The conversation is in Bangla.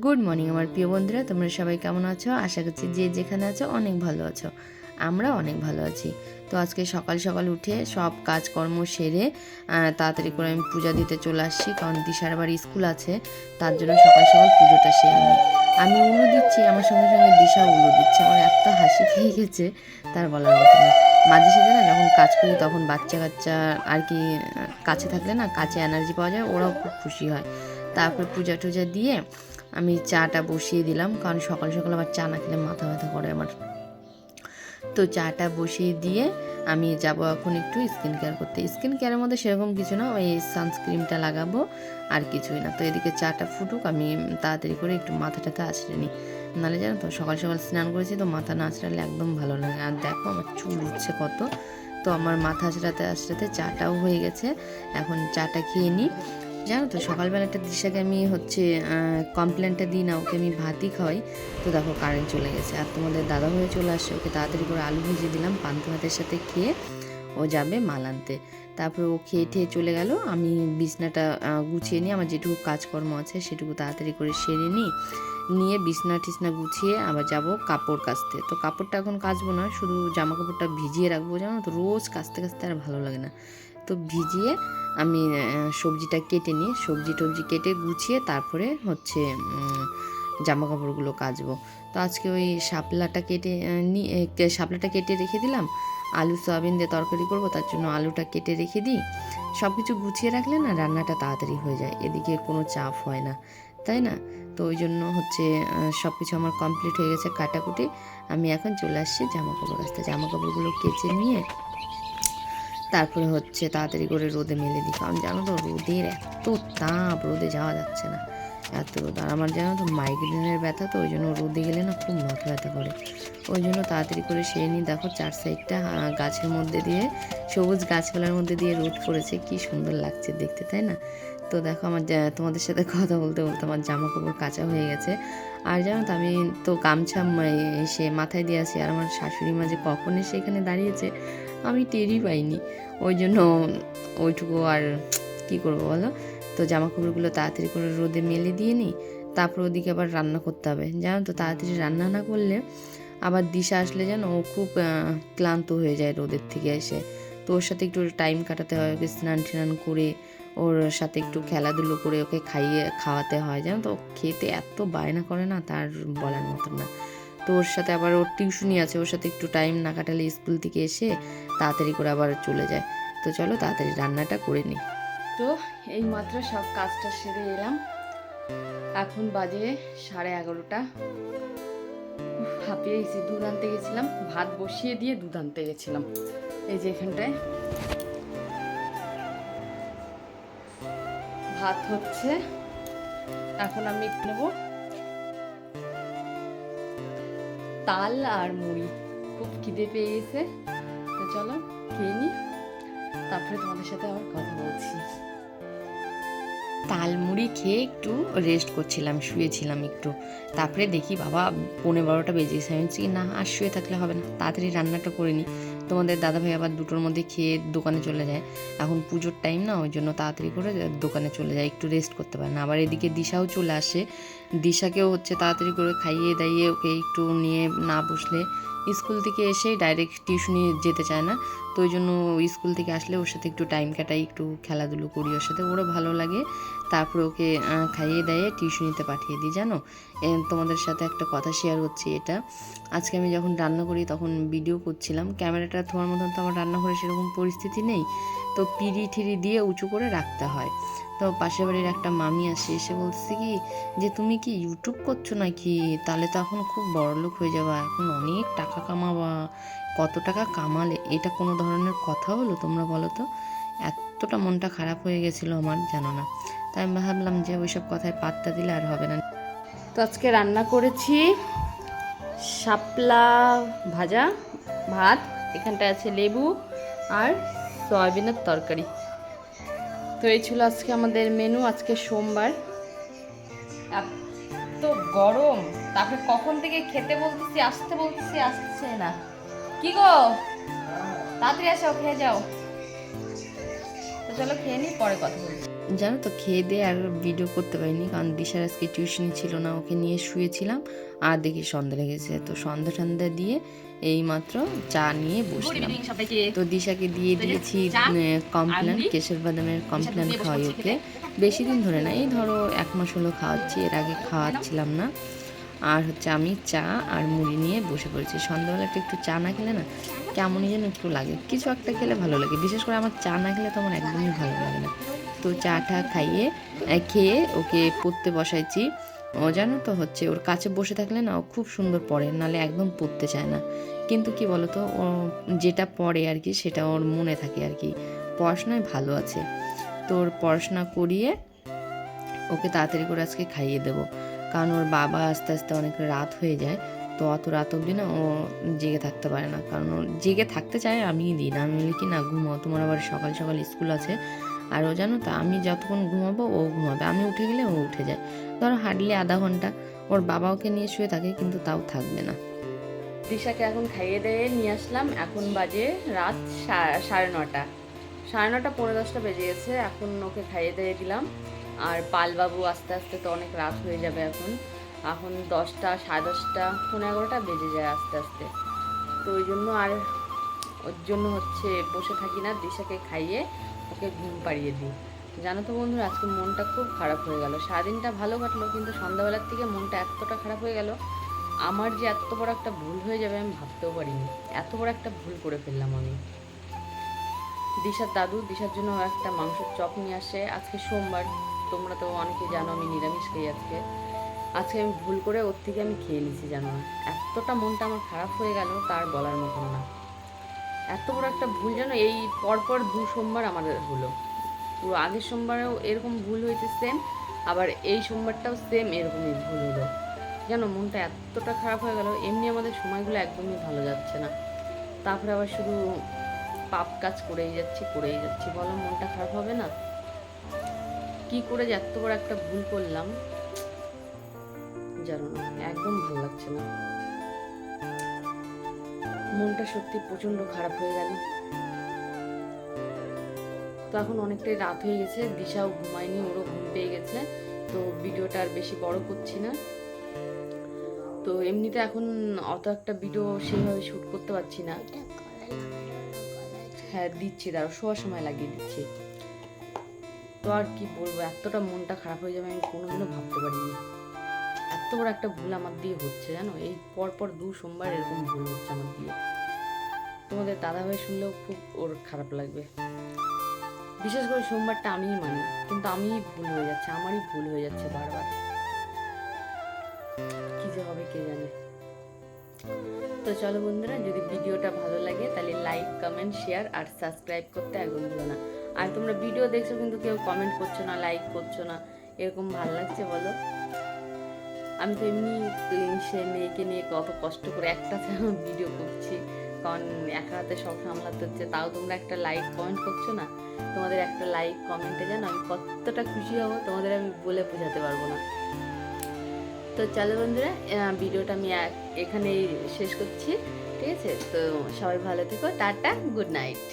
গুড মর্নিং আমার প্রিয় বন্ধুরা, তোমরা সবাই কেমন আছো? আশা করছি যে যেখানে আছো অনেক ভালো আছো। আমরা অনেক ভালো আছি। তো আজকে সকাল সকাল উঠে সব কাজকর্ম সেরে তাড়াতাড়ি করে আমি পূজা দিতে চলে আসছি, কারণ দিশার বাড়ি স্কুল আছে, তার জন্য সকাল সকাল পুজোটা সেরে নিই। আমি উলু দিচ্ছি, আমার সঙ্গে সঙ্গে দিশা উলু দিচ্ছে। আমার এত হাসি পেয়ে গেছে তার বলার মতো না। মাঝে সাঝে না যখন কাজ করি তখন বাচ্চা কাচ্চা আর কি কাছে থাকলে না কাছে এনার্জি পাওয়া যায়, ওরাও খুব খুশি হয়। তারপরে পূজা টুজা দিয়ে আমি চাটা বসিয়ে দিলাম, কারণ সকাল সকাল আবার চা না খেলে মাথা ব্যথা করে আমার। তো চাটা বসিয়ে দিয়ে আমি যাব এখন একটু স্কিন কেয়ার করতে। স্কিন কেয়ারের মধ্যে সেরকম কিছু না, ওই সানস্ক্রিনটা লাগাবো আর কিছুই না। তো এদিকে চাটা ফুটুক, আমি তাড়াতাড়ি করে একটু মাথাটাতে আছড়ে নিই। নাহলে জানো তো সকাল সকাল স্নান করেছি তো মাথা না আছড়ালে একদম ভালো লাগে। আর দেখো আমার চুল উঠছে কত। তো আমার মাথা আছড়াতে আছড়াতে চাটাও হয়ে গেছে, এখন চাটা খেয়ে নিই। জানো তো সকালবেলাটা দিশাকে আমি কমপ্লেনটা দিই না, ওকে আমি ভাতই খাওয়াই। তো দেখো কারেন্ট চলে গেছে, আর তোমাদের দাদা হয়ে চলে আসছে, ওকে তাড়াতাড়ি করে আলু ভেজে দিলাম পান্তা ভাতের সাথে, খেয়ে ও যাবে মাল আনতে। তারপরে ও খেয়ে ঠেয়ে চলে গেল, আমি বিছনাটা গুছিয়ে নিই, আমার যেটুকু কাজকর্ম আছে সেটুকু তাড়াতাড়ি করে সেরে নিই। নিয়ে বিছনা টিছনা গুছিয়ে আবার যাব কাপড় কাচতে। তো কাপড়টা এখন কাচবো না, শুধু জামা কাপড়টা ভিজিয়ে রাখবো। জানো তো রোজ কাচতে কাচতে আর ভালো লাগে না। তো ভিজিয়ে আমি সবজিটা কেটে নিই, সবজি টবজি কেটে গুছিয়ে তারপরে জামা কাপড়গুলো কাচবো। তো আজকে ওই শাপলাটা কেটে রেখে দিলাম। আলু সয়াবিন দিয়ে তরকারি করবো, তার জন্য আলুটা কেটে রেখে দিই। সব কিছু গুছিয়ে রাখলে না রান্নাটা তাড়াতাড়ি হয়ে যায়, এদিকে কোনো চাপ হয় না, তাই না? তো ওই জন্য সব কিছু আমার কমপ্লিট হয়ে গেছে কাটাকুটি। আমি এখন চলে আসছি জামা কাপড় কাচতে। জামা কাপড়গুলো কেচে নিয়ে তারপরে তাড়াতাড়ি করে রোদে মেলে দিই, কারণ জানো তো রোদের এত তাপ, রোদে যাওয়া যাচ্ছে না, এত রোদ। আর আমার জানো তো মাইগ্রেনের ব্যথা, তো ওই জন্য রোদে গেলে না খুব মাথা ব্যথা করে। ওই জন্য তাড়াতাড়ি করে সেরে নিই। দেখো চার সাইডটা গাছের মধ্যে দিয়ে, সবুজ গাছপালার মধ্যে দিয়ে রোদ পড়েছে, কি সুন্দর লাগছে দেখতে, তাই না? তো দেখো তোমাদের সাথে কথা বলতে বলতে আমার জামা কাপড় কাচা হয়ে গেছে। আর জানো তো আমি তো গামছা এসে মাথায় দিয়ে আসি, আর আমার শাশুড়ি মা যে কখন এসে এখানে দাঁড়িয়েছে আমি টেরই পাইনি। ওই জন্য ওইটুকু আর কী করবো বলো। তো জামা কাপড়গুলো তাড়াতাড়ি করে রোদে মেলে দিয়ে নিই। তারপর ওদিকে আবার রান্না করতে হবে। জানো তো তাড়াতাড়ি রান্না না করলে আবার দিশা আসলে জানো ও খুব ক্লান্ত হয়ে যায় রোদের থেকে এসে। তো ওর সাথে একটু টাইম কাটাতে হয়, ওকে স্নান টান করে ওর সাথে একটু খেলাধুলো করে ওকে খাওয়াতে হয়। জানো তো খেতে এত বায়না করে না, তার বলার মতন না। তো ওর সাথে আবার ওর টিউশনি আছে, ওর সাথে একটু টাইম না কাটালে স্কুল থেকে এসে তাড়াতাড়ি করে আবার চলে যায়। তো চলো তাড়াতাড়ি রান্নাটা করে নিই। তো এই মাত্র সব কাজটা সেরে এলাম, এখন বাজে 11:30। হাঁপিয়ে গেছি, দুধ আনতে গেছিলাম, ভাত বসিয়ে দিয়ে দুধ আনতে গেছিলাম। এই যে এখানটায় ভাত হচ্ছে, এখন আমি নেব তাল আর মুড়ি। খুব খিদে পেয়ে গেছে, তো চলো খেয়ে নিই, তারপরে তোমাদের সাথে আবার কথা বলছি। তাল মুড়ি খেয়ে একটু রেস্ট করছিলাম, শুয়েছিলাম একটু। তারপরে দেখি বাবা 11:15 বেজে গেছে। আমি বলছি না আর শুয়ে থাকলে হবে না, তাড়াতাড়ি রান্নাটা করে নিই। তোমাদের দাদাভাই আবার 2টোর মধ্যে খেয়ে দোকানে চলে যায়, এখন পুজোর টাইম না, ওই জন্য তাড়াতাড়ি করে দোকানে চলে যায়, একটু রেস্ট করতে পারে না। আবার এদিকে দিশাও চলে আসে, দিশাকেও তাড়াতাড়ি করে খাইয়ে দাইয়ে ওকে একটু নিয়ে না বসলে স্কুল থেকে এসে ডাইরেক্ট টিউশনি যেতে চায় না। তো ওই জন্য স্কুল থেকে আসলে ওর সাথে একটু টাইম কাটাই, একটু খেলাধুলো করি ওর সাথে, ওরও ভালো লাগে। তারপরে ওকে খাইয়ে দাইয়ে টিউশনিতে পাঠিয়ে দিই। জানো তোমাদের সাথে একটা কথা শেয়ার করছি, এটা আজকে আমি যখন রান্না করি তখন ভিডিও করছিলাম, ক্যামেরাটা তোমার মতন তো আমার রান্নাঘরে সেরকম পরিস্থিতি নেই, তো পিড়ি ঠিড়ি দিয়ে উঁচু করে রাখতে হয়। তো পাশের বাড়ির একটা মামি আসে, এসে বলছে কি যে তুমি কি ইউটিউব করছো নাকি, তাহলে তো এখন খুব বড়লোক হয়ে যাবা, এখন অনেক টাকা কামাবা, কত টাকা কামালে, এটা কোনো ধরনের কথা হলো তোমরা বলো তো? এতটা মনটা খারাপ হয়ে গেছিলো আমার, জানো না। তাই আমি ভাবলাম যে ওইসব কথায় পাত্তা দিলে আর হবে না। তো আজকে রান্না করেছি শাপলা ভাজা, ভাত, এখানটায় আছে লেবু আর সয়াবিনের তরকারি। তো এই ছিল আজকে আমাদের মেনু। আজকে সোমবার, এত গরম, তারপরে কখন থেকে খেতে বলতেছি, আসছে না। কি গো, তাড়াতাড়ি আসো, খেয়ে যাও। তো চলো খেয়ে নিই, পরে কথা বলছি। জানো তো খেয়ে দিয়ে আর ভিডিও করতে পারিনি, কারণ দিশার আজকে টিউশনি ছিল না, ওকে নিয়ে শুয়েছিলাম আর দেখি সন্ধ্যা লেগেছে। তো সন্ধ্যা দিয়ে এইমাত্র চা নিয়ে বসলাম। তো দিশাকে দিয়ে দিয়েছি কমপ্লেন, কেশর বাদামের কমপ্লেন খাওয়াই ওকে। বেশি দিন ধরে না, এই ধরো 1 মাস হলো খাওয়াচ্ছি, এর আগে খাওয়াচ্ছিলাম না। আর হচ্ছে আমি চা আর মুড়ি নিয়ে বসে পড়েছি। সন্ধ্যাবেলা একটু চা না খেলে না কেমনই যেন একটু লাগে, কিছু একটা খেলে ভালো লাগে। বিশেষ করে আমার চা না খেলে তো আমার একদমই ভালো লাগে না। তো চাটা খেয়ে ওকে পড়তে বসাইছি। ও জানো তো হচ্ছে ওর কাছে বসে থাকলে না ও খুব সুন্দর পড়ে, নাহলে একদম পড়তে চায় না। কিন্তু কি বলতো, ও যেটা পড়ে আর কি সেটা ওর মনে থাকে আর কি, পড়াশোনায় ভালো আছে। তো ওর পড়াশোনা করিয়ে ওকে তাড়াতাড়ি করে আজকে খাইয়ে দেবো, কারণ ওর বাবা আস্তে আস্তে অনেক রাত হয়ে যায়। তো অত রাত অবধি না ও জেগে থাকতে পারে না, কারণ ও জেগে থাকতে চায় আমিই দিই না। আমি বলি কি না ঘুমাও, তোমার আবার সকাল সকাল স্কুল আছে। আর ও জানো তো আমি যতক্ষণ ঘুমাবো ও ঘুমাবে, আমি উঠে গেলে ও উঠে যায়। ধরো হার্ডলি আধা ঘন্টা ওর বাবা ওকে নিয়ে শুয়ে থাকে, কিন্তু তাও থাকবে না। দিশাকে এখন খাইয়ে দিয়ে নিয়ে আসলাম, এখন বাজে রাত 9:30, 9:30 পৌনে 10টা বেজে গেছে। এখন ওকে খাইয়ে দিয়ে দিলাম। আর পালবাবু আস্তে আস্তে তো অনেক রাত হয়ে যাবে, এখন 10টা, 10:30, পৌনে 11টা বেজে যায় আস্তে আস্তে। তো ওই জন্য আর ওর জন্য হচ্ছে বসে থাকি না, দিশাকে খাইয়ে ওকে ঘুম পাড়িয়ে দিই। জানো তো বন্ধুরা, আজকে মনটা খুব খারাপ হয়ে গেল। সারাদিনটা ভালো কাটলো, কিন্তু সন্ধ্যাবেলার থেকে মনটা এতটা খারাপ হয়ে গেল। আমার যে এত বড় একটা ভুল হয়ে যাবে আমি ভাবতেও পারিনি, এত বড় একটা ভুল করে ফেললাম আমি। দিশার দাদু দিশার জন্য একটা মাংসের চপ নিয়ে আসে। আজকে সোমবার, তোমরা তো অনেকে জানো আমি নিরামিষ খাই আজকে। আজকে আমি ভুল করে ওর থেকে আমি খেয়ে নিয়েছি, জানো না, এতটা মনটা আমার খারাপ হয়ে গেল তার বলার মতন না। এত বড় একটা ভুল, জানো, এই পরপর 2 সোমবার আমাদের হলো। পুরো আগের সোমবারেও এরকম ভুল হয়েছে সেম, আবার এই সোমবারটাও সেম এরকমই ভুল হলো। জানো মনটা এতটা খারাপ হয়ে গেল। এমনি আমাদের সময়গুলো একদমই ভালো যাচ্ছে না, তারপরে আবার শুধু পাপ কাজ করেই যাচ্ছি। বলো মনটা খারাপ হবে না? কি করে যে এত বড় একটা ভুল করলাম জানো না, একদম ভালো লাগছে না। মনটা সত্যি প্রচন্ড খারাপ হয়ে গেল। তো এখন অনেকটাই রাত হয়ে গেছে, দিশাও ঘুমায়নি, ওরও ঘুম পেয়ে গেছে। তো ভিডিওটা আর বেশি বড় করছি না। তো এমনিতে এখন অত একটা ভিডিও সেইভাবে শ্যুট করতে পারছি না। হ্যাঁ দিচ্ছি, দাঁড়াও, শোয়ার সময় লাগিয়ে দিচ্ছি। তো আর কি বলবো, এতটা মনটা খারাপ হয়ে যাবে আমি কোনোদিনও ভাবতে পারিনি। এত বড় একটা ভুল আমার দিয়ে হচ্ছে, জানো, এই পরপর 2 সোমবার এরকম ভুল হচ্ছে আমার দিয়ে। তোমাদের দাদাভাই শুনলেও খুব ওর খারাপ লাগবে। বিশেষ করে সোমবারটা আমিই মানি, কিন্তু আমিই ভুল হয়ে যাচ্ছে, আমারই ভুল হয়ে যাচ্ছে বারবার। কি যে হবে কে জানে। তো চলো বন্ধুরা, যদি ভিডিওটা ভালো লাগে তাহলে লাইক, কমেন্ট, শেয়ার আর সাবস্ক্রাইব করতে একদম ভুলো না। আর তোমরা ভিডিও দেখছো কিন্তু কেউ কমেন্ট করছো না, লাইক করছো না, এরকম ভালো লাগছে বলো? আমি তো এমনি সে মেয়েকে নিয়ে কত কষ্ট করে একটা ভিডিও করছি, কারণ একা হাতে সব সামলাতে হচ্ছে, তাও তোমরা একটা লাইক কমেন্ট করছো না। তোমাদের একটা লাইক কমেন্টে জানো আমি কতটা খুশি হব, তোমাদের আমি বলে বোঝাতে পারবো না। তো চলো বন্ধুরা, ভিডিওটা আমি এখানেই শেষ করছি, ঠিক আছে? তো সবাই ভালো থেকো, টাটা, গুড নাইট।